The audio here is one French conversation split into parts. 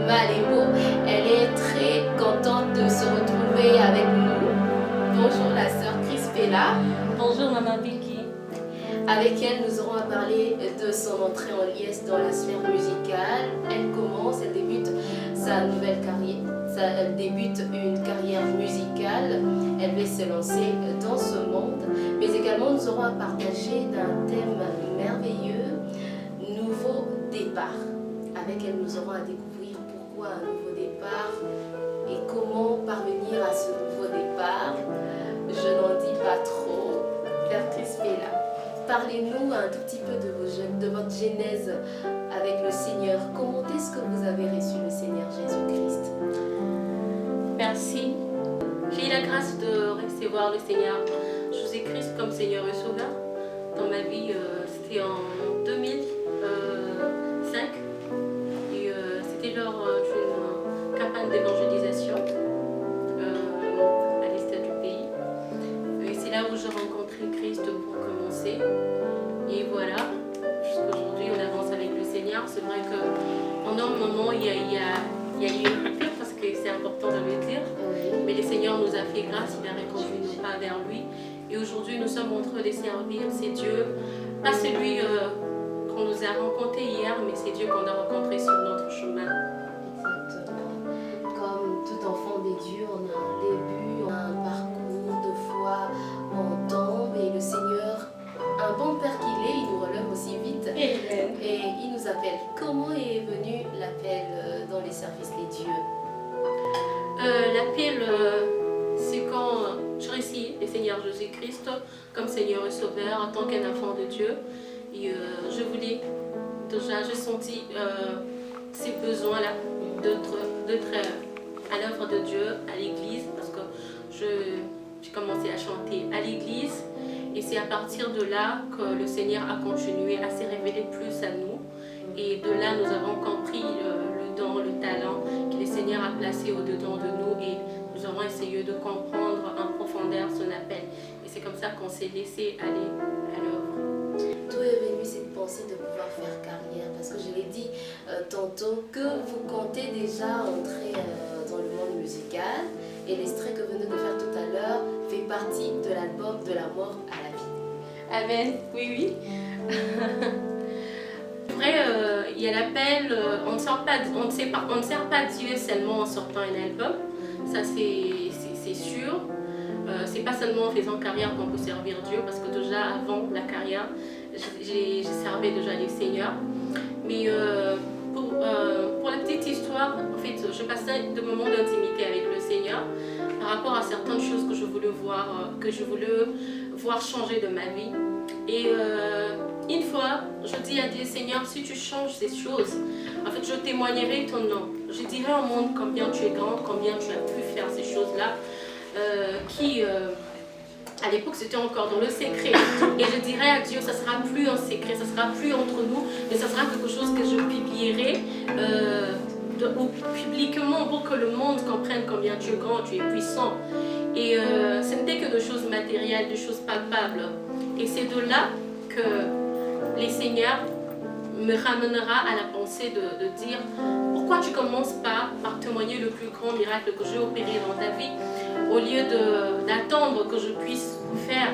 Malémo. Elle est très contente de se retrouver avec nous. Bonjour la sœur Crispella. Bonjour maman Vicky. Avec elle, nous aurons à parler de son entrée en liesse dans la sphère musicale. Elle débute sa nouvelle carrière. Elle débute une carrière musicale. Elle va se lancer dans ce monde. Mais également, nous aurons à partager d'un thème merveilleux, nouveau départ. Avec elle, nous aurons à découvrir pourquoi un nouveau départ et comment parvenir à ce nouveau départ. Je n'en dis pas trop. Père Crispella, parlez-nous un tout petit peu de votre genèse avec le Seigneur. Comment est-ce que vous avez reçu le Seigneur Jésus-Christ? Merci. J'ai eu la grâce de recevoir le Seigneur Jésus-Christ comme Seigneur et Sauveur dans ma vie. C'était en 2005 et c'était lors d'une campagne d'évangélisation à l'est du pays. Et c'est là où j'ai rencontré Christ pour commencer. Et voilà, jusqu'aujourd'hui on avance avec le Seigneur. C'est vrai que pendant un moment il y a eu une coupure parce que c'est important de le dire. Mais le Seigneur nous a fait grâce, il a reconduit nos pas vers lui. Et aujourd'hui, nous sommes en train de servir. C'est Dieu, pas celui qu'on nous a rencontré hier, mais c'est Dieu qu'on a rencontré sur notre chemin. Exactement. Comme tout enfant des dieux, on a un début, on a un parcours de foi, on tombe et le Seigneur, un bon Père qu'il est, il nous relève aussi vite. Amen. Et il nous appelle. Comment est venu l'appel dans les services des dieux? L'appel, c'est quand je récite le Seigneur Jésus-Christ comme Seigneur et Sauveur en tant qu'un enfant de Dieu. Et je voulais, déjà, j'ai senti ces besoins-là d'être à l'œuvre de Dieu, à l'église, parce que j'ai commencé à chanter à l'église. Et c'est à partir de là que le Seigneur a continué à se révéler plus à nous. Et de là, nous avons compris le don, le talent que le Seigneur a placé au-dedans de nous. Et nous avons essayé de comprendre en profondeur son appel. Et c'est comme ça qu'on s'est laissé aller à l'œuvre. D'où est venue cette pensée de pouvoir faire carrière? Parce que je l'ai dit tantôt que vous comptez déjà entrer dans le monde musical. Et l'extrait que vous venez de faire tout à l'heure fait partie de l'album De la mort à la vie. Amen, oui. Vrai, il y a l'appel, on ne sert pas Dieu seulement en sortant un album, ça c'est sûr. C'est pas seulement en faisant carrière qu'on peut servir Dieu, parce que déjà avant la carrière, j'ai servi déjà les seigneurs. Mais pour la petite histoire, en fait, je passais de moments d'intimité avec le Seigneur par rapport à certaines choses que je voulais voir changer de ma vie. Et une fois, je dis à Dieu, Seigneur, si tu changes ces choses, en fait, je témoignerai ton nom. Je dirai au monde combien tu es grand, combien tu as pu faire ces choses-là, qui, à l'époque, c'était encore dans le secret. Et je dirai à Dieu, ça ne sera plus un secret, ça ne sera plus entre nous, mais ça sera quelque chose que je publierai publiquement pour que le monde comprenne combien tu es grand, tu es puissant. Et ce n'était que de choses matérielles, de choses palpables. Et c'est de là que les Seigneurs me ramènera à la pensée de dire pourquoi tu commences pas par témoigner le plus grand miracle que j'ai opéré dans ta vie au lieu d'attendre que je puisse faire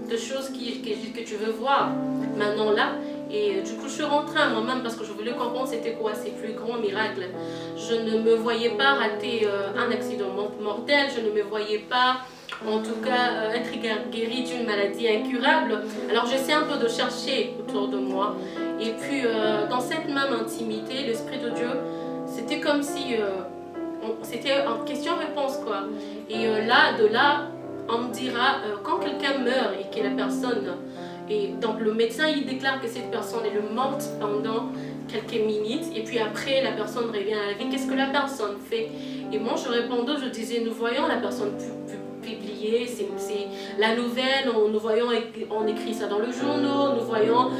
des choses que tu veux voir maintenant là. Et du coup, je suis rentrée à moi-même parce que je voulais comprendre c'était quoi ces plus grands miracles. Je ne me voyais pas rater un accident mortel, je ne me voyais pas, en tout cas, être guérie d'une maladie incurable. Alors, j'essaie un peu de chercher autour de moi. Et puis, dans cette même intimité, l'Esprit de Dieu, c'était comme si c'était en question-réponse, quoi. Et de là, on me dira, quand quelqu'un meurt et que la personne... Et donc le médecin il déclare que cette personne est morte pendant quelques minutes et puis après la personne revient à la vie. Qu'est-ce que la personne fait? Et moi je répondais, je disais nous voyons la personne publier, c'est la nouvelle, nous voyons, on écrit ça dans le journal, nous voyons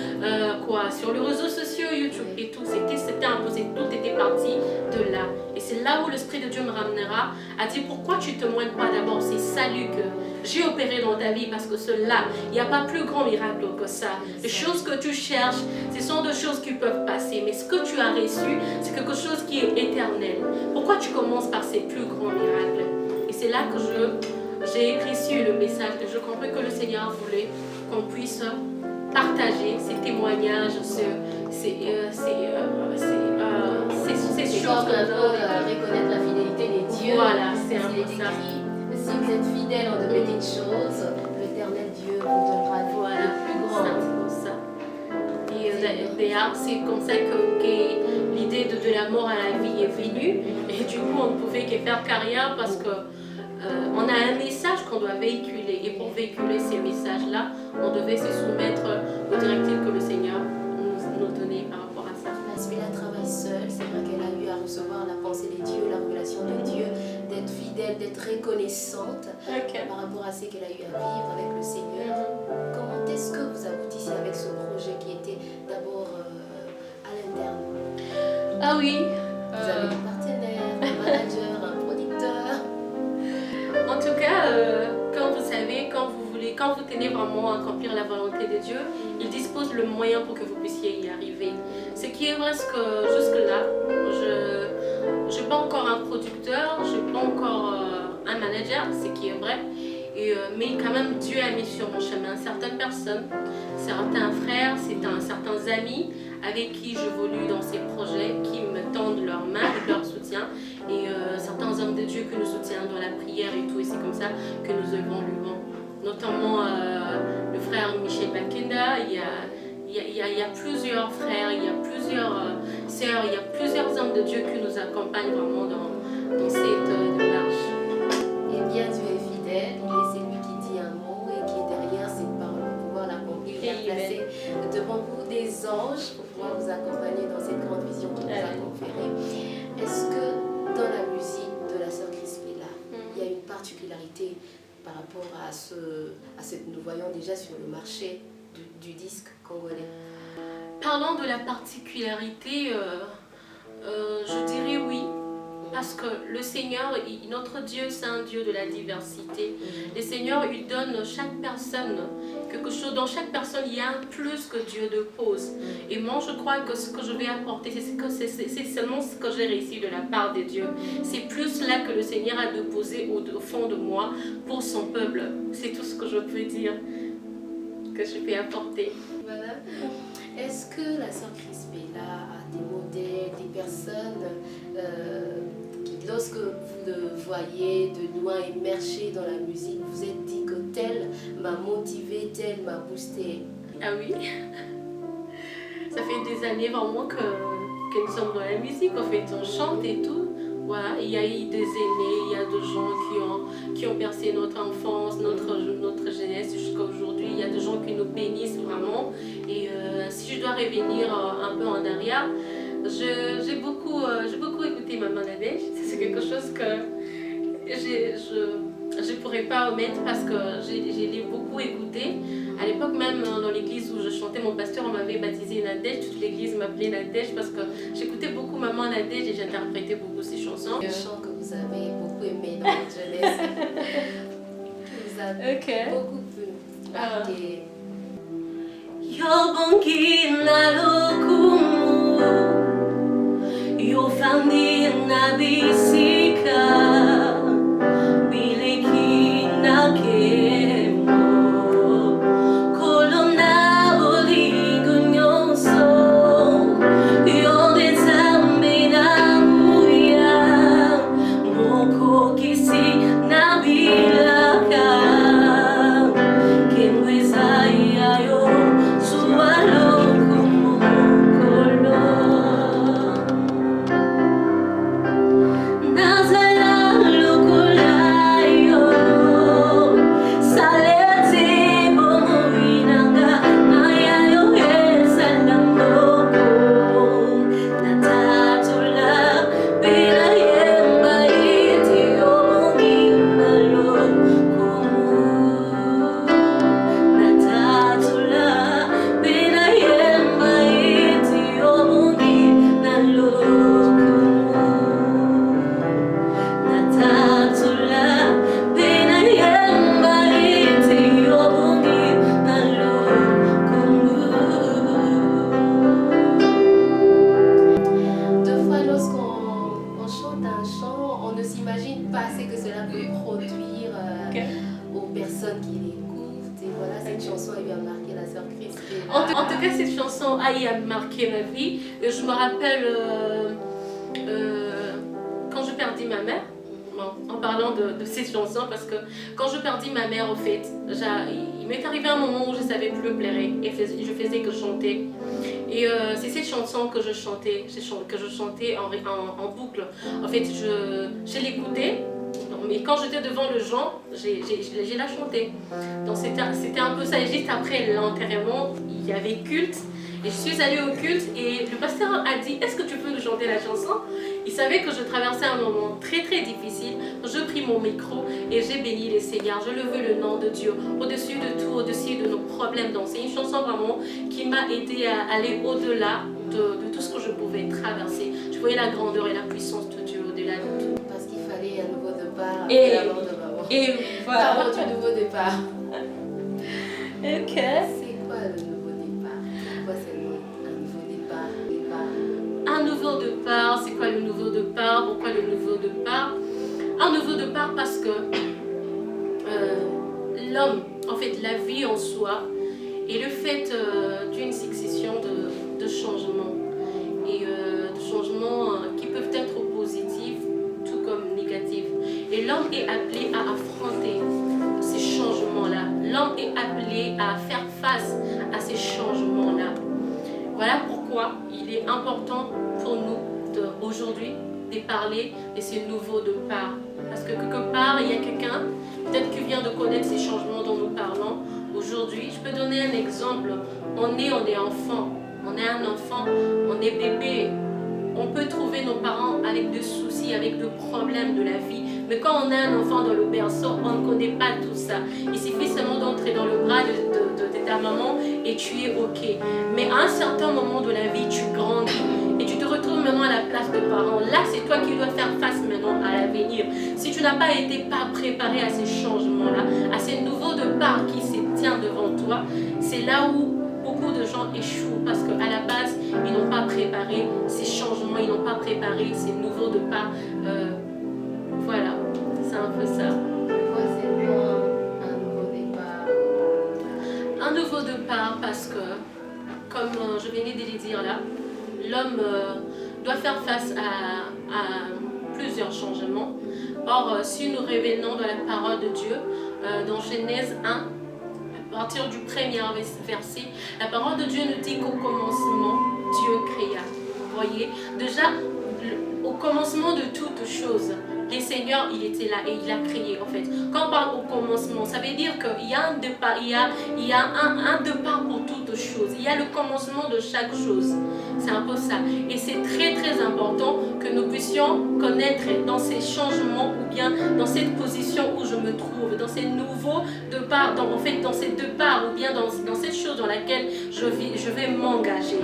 sur les réseaux sociaux, YouTube et tout. C'était imposé, tout était parti de là. Et c'est c'est là où l'Esprit de Dieu me ramènera à dire pourquoi tu ne te moignes pas d'abord ces saluts que j'ai opérés dans ta vie, parce que cela, il n'y a pas plus grand miracle que ça. Les choses que tu cherches, ce sont des choses qui peuvent passer, mais ce que tu as reçu, c'est quelque chose qui est éternel. Pourquoi tu commences par ces plus grands miracles? Et c'est là que j'ai reçu le message et je compris que le Seigneur voulait qu'on puisse partager ces témoignages, ces choses que reconnaître la fidélité des dieux. Voilà, c'est un peu ça. Si vous êtes fidèle en de petites choses, l'éternel Dieu vous donnera le plus grand. Ça. Et d'ailleurs, c'est comme ça que l'idée de la mort à la vie est venue. Et du coup, on ne pouvait que faire carrière parce que on a un message qu'on doit véhiculer. Et pour véhiculer ces messages-là, on devait se soumettre aux directives que le Seigneur nous donnait par rapport à ça. Asmila travaille seule. C'est vrai qu'elle a eu à recevoir la pensée des dieux, la révélation de Dieu, d'être fidèle, d'être reconnaissante par rapport à ce qu'elle a eu à vivre avec le Seigneur. Comment est-ce que vous aboutissez avec ce projet qui était d'abord à l'interne? Ah oui. Vous avez un partenaire, un manager, un producteur. En tout cas, quand vous savez, quand vous tenez vraiment à accomplir la volonté de Dieu, il dispose le moyen pour que vous puissiez y arriver. Ce qui est vrai, c'est que jusque-là, je n'ai pas encore un producteur, je n'ai pas encore un manager, ce qui est vrai. Mais quand même, Dieu a mis sur mon chemin certaines personnes, certains frères, certains amis avec qui j'évolue dans ces projets, qui me tendent leurs mains et leur soutien, et certains hommes de Dieu que nous soutiennent dans la prière et tout, et c'est comme ça que nous évoluons. Notamment le frère Michel Bakenda, il y a plusieurs frères, il y a plusieurs sœurs, il y a plusieurs hommes de Dieu qui nous accompagnent vraiment dans cette démarche. Eh bien, Dieu est fidèle, il est celui qui dit un mot et qui est derrière cette parole pour pouvoir l'accomplir. Il a placé devant vous des anges pour pouvoir vous accompagner dans cette grande vision qu'il nous a conférée. Est-ce que dans la musique de la sœur Crispella, il y a une particularité par rapport à ce que nous voyons déjà sur le marché du disque congolais? Parlant de la particularité, je dirais oui. Parce que le Seigneur, notre Dieu, c'est un Dieu de la diversité. Le Seigneur, il donne chaque personne quelque chose. Dans chaque personne, il y a un plus que Dieu dépose. Et moi, je crois que ce que je vais apporter, c'est seulement ce que j'ai reçu de la part de Dieu. C'est plus là que le Seigneur a déposé au fond de moi pour son peuple. C'est tout ce que je peux dire que je peux apporter. Voilà. Est-ce que la sœur Crispella a des modèles, des personnes qui, lorsque vous le voyez de loin émerger dans la musique, vous êtes dit que tel m'a motivé, tel m'a boosté? Ah oui. Ça fait des années vraiment que nous sommes dans la musique, en fait, on chante et tout. Voilà, il y a eu des aînés, il y a des gens qui ont bercé notre enfance, notre jeunesse jusqu'à aujourd'hui. Il y a des gens qui nous bénissent vraiment. Et si je dois revenir un peu en arrière, j'ai beaucoup écouté Maman Nadège. C'est quelque chose que je ne pourrais pas omettre parce que je l'ai beaucoup écouté. À l'époque même dans l'église où je chantais, mon pasteur m'avait baptisé Nadège. Toute l'église m'appelait Nadège parce que j'écoutais beaucoup Maman Nadège et j'interprétais beaucoup ses chansons. Un chant que vous avez beaucoup aimé dans votre jeunesse, vous avez beaucoup marqué. Yobongi na lokumu, yofandi na bisika, bileki na kemo, kolona boligu nyonso, yonde zambe na muya, moko kisi na bilaka, kenweza yayo. Sualo como En tout cas, cette chanson a marqué ma vie. Je me rappelle quand je perdis ma mère, en parlant de cette chanson, parce que quand je perdis ma mère, au fait, il m'est arrivé un moment où je ne savais plus pleurer et je faisais que chanter. Et c'est cette chanson que je chantais, en boucle. En fait, je l'écoutais, mais quand j'étais devant le gens, j'ai la chanté. Donc c'était un peu ça. Et juste après l'enterrement, il y avait culte. Et je suis allée au culte et le pasteur a dit, est-ce que tu peux nous chanter la chanson? Il savait que je traversais un moment très très difficile. Je pris mon micro et j'ai béni les Seigneurs. Je levais le nom de Dieu au-dessus de tout, au-dessus de nos problèmes. Donc c'est une chanson vraiment qui m'a aidé à aller au-delà de tout ce que je pouvais traverser. Je voyais la grandeur et la puissance de Dieu au-delà de tout. Parce qu'il fallait un nouveau départ Et- après la mort de maman. Et voilà. Parlons du nouveau départ. Ok. C'est quoi le nouveau départ? Pourquoi c'est un nouveau départ? Un nouveau départ, c'est quoi le nouveau départ? Pourquoi le nouveau départ? Un nouveau départ parce que l'homme, en fait, la vie en soi, est le fait d'une succession de changements. Et de changements qui peuvent être positifs, tout comme négatifs. Et l'homme est appelé à affronter ces changements-là. L'homme est appelé à faire face à ces changements-là. Voilà pourquoi il est important pour nous aujourd'hui de parler de ces nouveaux départs. Parce que quelque part, il y a quelqu'un, peut-être qui vient de connaître ces changements dont nous parlons aujourd'hui. Je peux donner un exemple. On est enfant. On est un enfant, on est bébé. On peut trouver nos parents avec des soucis, avec des problèmes de la vie. Mais quand on a un enfant dans le berceau, on ne connaît pas tout ça. Il suffit seulement d'entrer dans le bras de ta maman et tu es OK. Mais à un certain moment de la vie, tu grandis et tu te retrouves maintenant à la place de parents. Là, c'est toi qui dois faire face maintenant à l'avenir. Si tu n'as pas été préparé à ces changements-là, à ces nouveaux départs qui se tiennent devant toi, c'est là où beaucoup de gens échouent parce qu'à la base, ils n'ont pas préparé ces changements, ils n'ont pas préparé ces nouveaux départs. Voilà, c'est un peu ça. Pourquoi c'est pas un nouveau départ? Un nouveau départ parce que, comme je venais de le dire là, l'homme doit faire face à plusieurs changements. Or, si nous revenons dans la parole de Dieu, dans Genèse 1, à partir du premier verset, la parole de Dieu nous dit qu'au commencement, Dieu créa. Vous voyez, déjà, au commencement de toutes choses, le Seigneur, il était là et il a créé en fait. Quand on parle au commencement, ça veut dire qu'il y a un départ, il y a un départ pour toutes choses. Il y a le commencement de chaque chose. C'est un peu ça. Et c'est très très important que nous puissions connaître dans ces changements ou bien dans cette position où je me trouve, dans ces nouveaux départs, dans ces départs ou bien dans cette chose dans laquelle je vais m'engager.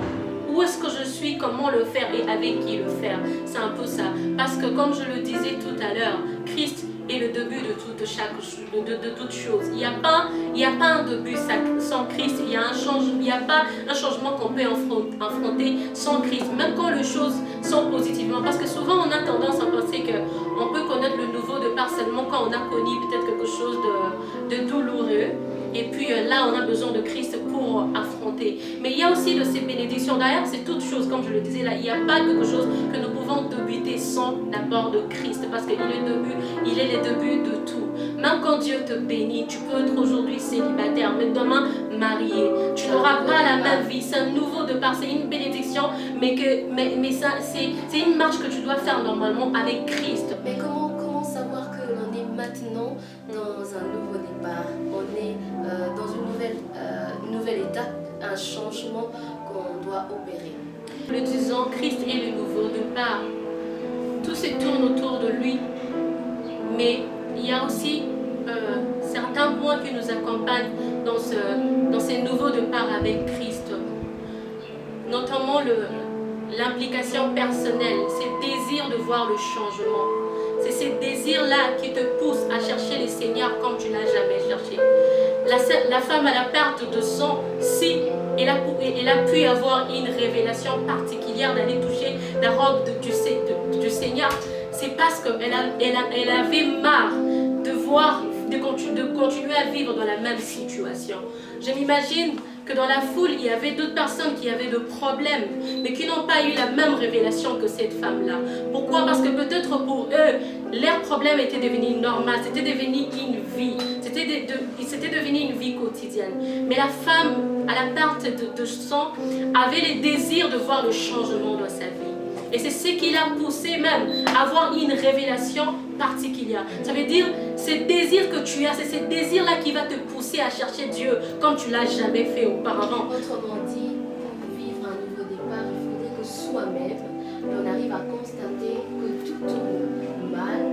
Où est-ce que je suis, comment le faire et avec qui le faire. C'est un peu ça. Parce que comme je le disais tout à l'heure, Christ est le début de toute chose. Il n'y a pas un début sans Christ. Il n'y a pas un changement qu'on peut affronter sans Christ. Même quand les choses sont positivement. Parce que souvent on a tendance à penser qu'on peut connaître le nouveau départ seulement quand on a connu peut-être quelque chose de douloureux. Et puis là, on a besoin de Christ pour affronter. Mais il y a aussi de ces bénédictions. D'ailleurs, c'est toute chose, comme je le disais là, il n'y a pas quelque chose que nous pouvons débuter sans l'apport de Christ. Parce qu'il est le début de tout. Même quand Dieu te bénit, tu peux être aujourd'hui célibataire, mais demain marié. Tu n'auras pas la même vie. C'est un nouveau départ, c'est une bénédiction, mais ça, c'est une marche que tu dois faire normalement avec Christ. Mais comment savoir que l'on est maintenant dans un nouveau départ? On est dans une nouvelle étape, un changement qu'on doit opérer. Le disant, Christ est le nouveau départ. Tout se tourne autour de lui. Mais il y a aussi certains points qui nous accompagnent dans ces nouveaux départs avec Christ. Notamment l'implication personnelle, c'est le désir de voir le changement. C'est ce désir-là qui te pousse à chercher le Seigneur comme tu ne l'as jamais cherché. La femme à la perte de sang, si elle a pu avoir une révélation particulière d'aller toucher la robe du Seigneur, c'est parce qu'elle avait marre de continuer à vivre dans la même situation. Je m'imagine que dans la foule, il y avait d'autres personnes qui avaient de problèmes, mais qui n'ont pas eu la même révélation que cette femme-là. Pourquoi? Parce que peut-être pour eux, leur problème était devenu normal, c'était devenu une vie, c'était devenu une vie quotidienne. Mais la femme, à la perte de sang, avait le désir de voir le changement dans sa vie. Et c'est ce qui l'a poussé même à avoir une révélation particulière. Ça veut dire, ce désir que tu as, c'est ce désir-là qui va te pousser à chercher Dieu comme tu ne l'as jamais fait auparavant. Autrement dit, pour vivre un nouveau départ, il faudrait que soi-même, on arrive à constater que tout tourne mal,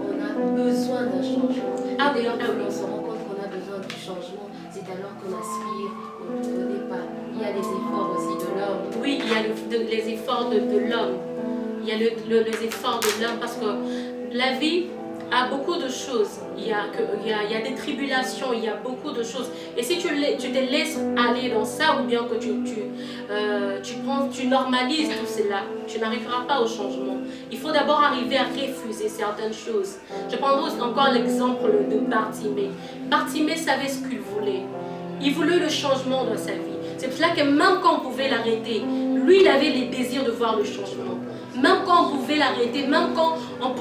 on a besoin d'un changement. Ah Dès oui, lors ah que oui. l'on se rend compte qu'on a besoin du changement, c'est alors qu'on aspire au nouveau départ. Il y a les efforts aussi de l'homme. Oui, il y a les efforts de l'homme. Il y a les efforts de l'homme parce que la vie a beaucoup de choses. Il y a des tribulations, il y a beaucoup de choses. Et si tu te laisses aller dans ça ou bien que tu normalises tout cela, tu n'arriveras pas au changement. Il faut d'abord arriver à refuser certaines choses. Je prendrai encore l'exemple de Bartimée. Bartimée savait ce qu'il voulait. Il voulait le changement dans sa vie. C'est pour cela que même quand on pouvait l'arrêter, lui, il avait les désirs de voir le changement. Même quand on pouvait l'arrêter, même quand il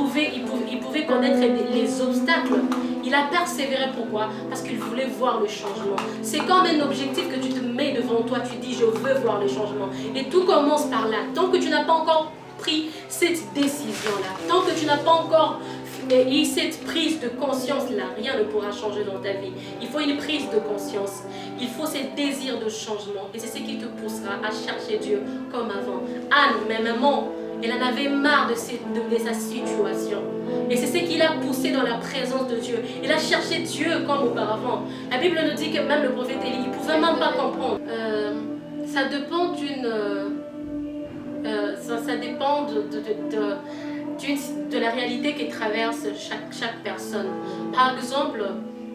pouvait connaître les obstacles, il a persévéré. Pourquoi? Parce qu'il voulait voir le changement. C'est comme un objectif que tu te mets devant toi, tu dis je veux voir le changement. Et tout commence par là. Tant que tu n'as pas encore pris cette décision-là, tant que tu n'as pas encore eu cette prise de conscience-là, rien ne pourra changer dans ta vie. Il faut une prise de conscience. Il faut ce désir de changement. Et c'est ce qui te poussera à chercher Dieu comme avant. Anne, ma maman, elle en avait marre de sa situation. Et c'est ce qui l'a poussé dans la présence de Dieu. Elle a cherché Dieu comme auparavant. La Bible nous dit que même le prophète Élie, il ne pouvait même pas comprendre. Ça dépend ça dépend de la réalité qui traverse chaque personne. Par exemple,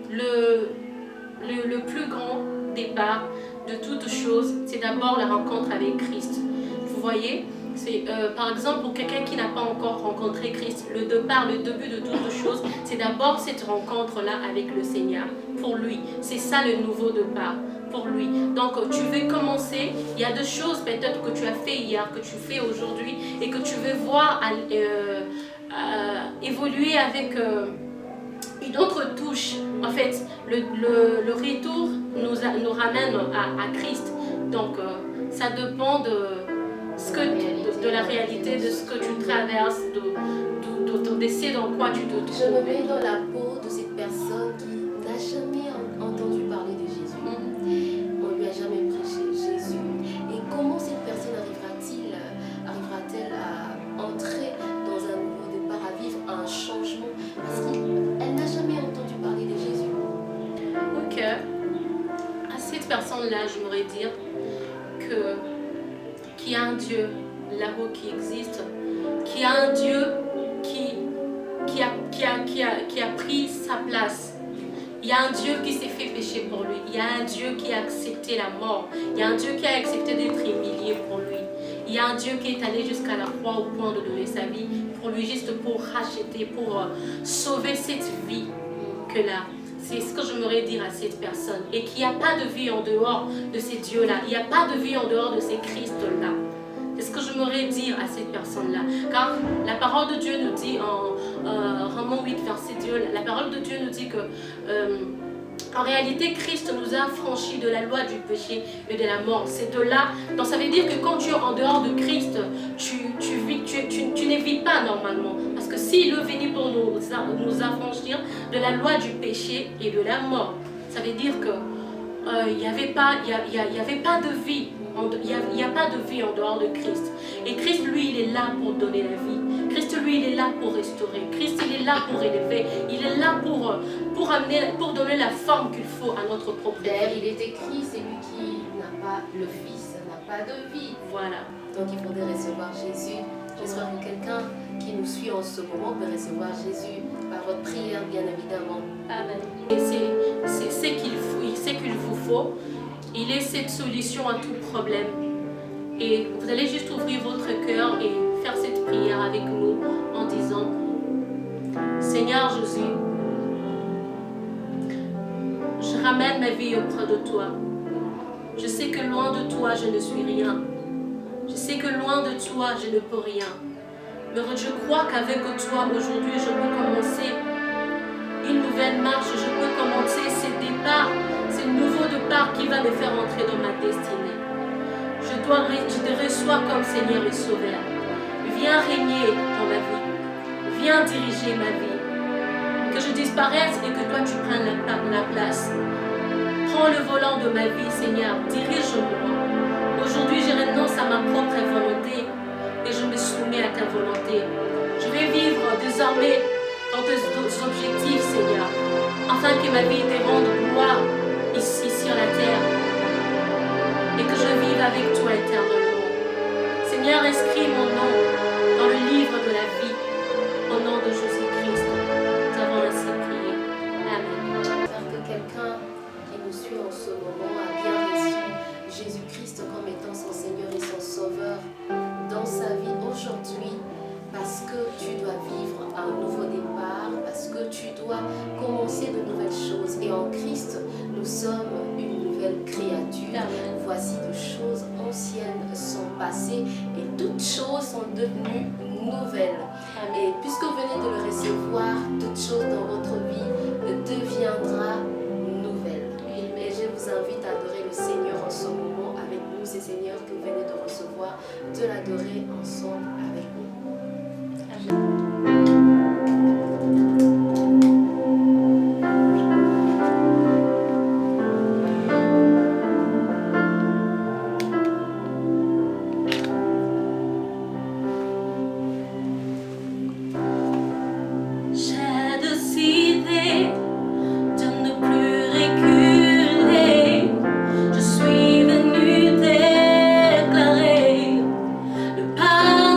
le plus grand départ de toute chose, c'est d'abord la rencontre avec Christ. Vous voyez, par exemple, pour quelqu'un qui n'a pas encore rencontré Christ, le début de toute chose, c'est d'abord cette rencontre-là avec le Seigneur. Pour lui, c'est ça le nouveau départ. Pour lui. Donc tu veux commencer, il y a des choses peut-être que tu as fait hier, que tu fais aujourd'hui et que tu veux voir évoluer avec une autre touche. En fait, le retour nous ramène à Christ. Donc ça dépend de la réalité, de ce que tu traverses, de ce dans quoi tu te trouves. Je me mets dans la peau de cette personne qui n'a jamais entendu parler de Jésus. On lui a jamais prêché Jésus. Et comment cette personne arrivera-t-elle à entrer dans un nouveau départ, à vivre un changement? Parce qu'elle n'a jamais entendu parler de Jésus. Ok. À cette personne-là, j'aimerais dire qu'il y a un Dieu là-haut qui existe, qu'il y a un Dieu qui a pris sa place. Il y a un Dieu qui s'est fait pécher pour lui. Il y a un Dieu qui a accepté la mort. Il y a un Dieu qui a accepté d'être humilié pour lui. Il y a un Dieu qui est allé jusqu'à la croix au point de donner sa vie pour lui, juste pour racheter, pour sauver cette vie que là. C'est ce que j'aimerais dire à cette personne. Et qu'il n'y a pas de vie en dehors de ces dieux-là. Il n'y a pas de vie en dehors de ces Christ-là. C'est ce que j'aimerais dire à cette personne-là. Car la parole de Dieu nous dit en Romains 8, verset 2, la parole de Dieu nous dit que en réalité, Christ nous a franchis de la loi du péché et de la mort. C'est de là. Donc ça veut dire que quand tu es en dehors de Christ, tu ne vis pas normalement. Parce que s'il est venu pour nous affranchir de la loi du péché et de la mort, ça veut dire que il n'y avait pas de vie. Il n'y a pas de vie en dehors de Christ. Et Christ, lui, il est là pour donner la vie. Christ, lui, il est là pour restaurer. Christ, il est là pour élever. Il est là pour donner la forme qu'il faut à notre propre vie. D'ailleurs, il est écrit, celui qui n'a pas le Fils n'a pas de vie. Voilà. Donc il faudrait recevoir Jésus. J'espère que quelqu'un qui nous suit en ce moment peut recevoir Jésus par votre prière, bien évidemment. Amen. Et c'est ce qu'il vous faut. Il est cette solution à tout problème. Et vous allez juste ouvrir votre cœur et faire cette prière avec nous en disant: Seigneur Jésus, je ramène ma vie auprès de toi. Je sais que loin de toi, je ne suis rien. Je sais que loin de toi, je ne peux rien. Mais je crois qu'avec toi, aujourd'hui, je peux commencer une nouvelle marche. Je peux commencer ce départ, ce nouveau départ qui va me faire entrer dans ma destinée. Je te reçois comme Seigneur et Sauveur. Viens régner dans ma vie. Viens diriger ma vie. Que je disparaisse et que toi tu prennes la place. Prends le volant de ma vie, Seigneur. Dirige-moi. Aujourd'hui, je renonce à ma propre volonté et je me soumets à ta volonté. Je vais vivre désormais dans tes objectifs, Seigneur, afin que ma vie te rende gloire ici sur la terre et que je vive avec toi éternellement. Seigneur, inscris mon nom dans le livre de la vie au nom de Jésus-Christ. Nous avons ainsi prié. Amen. J'espère que quelqu'un qui nous suit en ce moment a bien reçu Jésus-Christ comme étant son Seigneur et son Sauveur dans sa vie aujourd'hui, parce que tu dois vivre un nouveau départ, parce que tu dois commencer de nouvelles choses. Et en Christ, nous sommes une nouvelle créature. Amen. Voici de choses anciennes sont passées et toutes choses sont devenues nouvelles. Et puisque vous venez de le recevoir, toute chose dans votre vie deviendra nouvelle. Et je vous invite à adorer le Seigneur en ce moment avec nous, ces Seigneurs que vous venez de recevoir, de l'adorer ensemble avec nous. J'ai décidé de ne plus reculer. Je suis venue déclarer le pas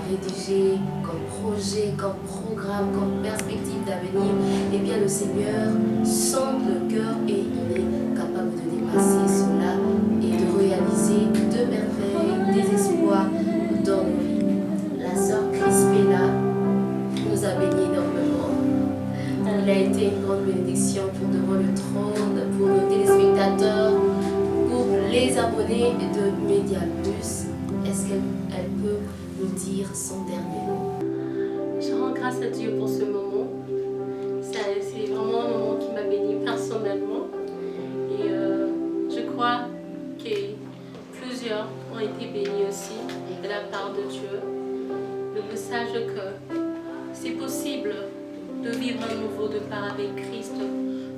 rédigé comme projet, comme programme, comme perspective d'avenir, eh bien le Seigneur sonde le cœur et il est capable de dépasser cela et de réaliser de merveilles, des espoirs dans nos vies. La sœur Crispella nous a bénis énormément. Elle a été une grande bénédiction pour Devant le Trône, pour nos téléspectateurs, pour les abonnés de Média Plus. Est-ce qu'elle peut nous dire son dernier mot? Je rends grâce à Dieu pour ce moment. C'est vraiment un moment qui m'a béni personnellement. Et je crois que plusieurs ont été bénis aussi de la part de Dieu. Le message que c'est possible de vivre un nouveau départ avec Christ.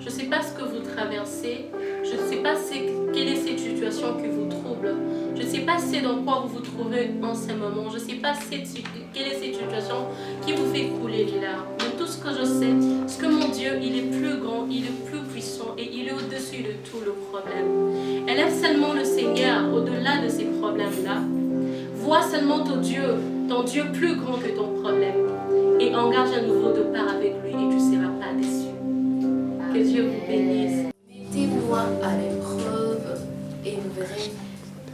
Je ne sais pas ce que vous traversez. Je ne sais pas quelle est cette situation qui vous trouble. Je ne sais pas c'est dans quoi vous vous trouvez en ce moment. Je ne sais pas quelle est cette situation qui vous fait couler les larmes. Mais tout ce que je sais, c'est que mon Dieu, il est plus grand, il est plus puissant et il est au-dessus de tout le problème. Élève seulement le Seigneur au-delà de ces problèmes-là. Vois seulement ton Dieu plus grand que ton problème. Et engage un nouveau départ avec lui et tu ne seras pas déçu. Que Dieu vous bénisse. Mettez-moi à l'épreuve et vous verrez,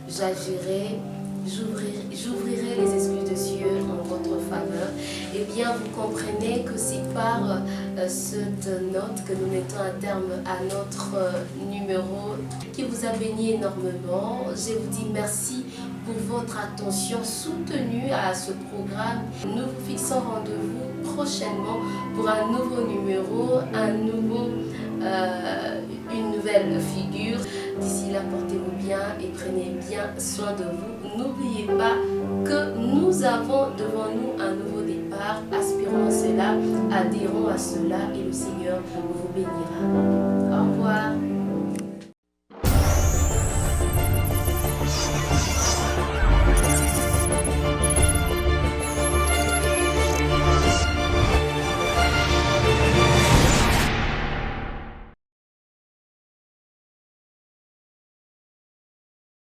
j'agirai, j'ouvrirai les excuses de Dieu en votre faveur. Eh bien, vous comprenez que c'est par cette note que nous mettons un terme à notre numéro qui vous a béni énormément. Je vous dis merci pour votre attention soutenue à ce programme. Nous vous fixons rendez-vous prochainement pour un nouveau numéro, une nouvelle figure. D'ici là, portez-vous bien et prenez bien soin de vous. N'oubliez pas que nous avons devant nous un nouveau départ. Aspirons à cela, adhérons à cela et le Seigneur vous bénira. Au revoir.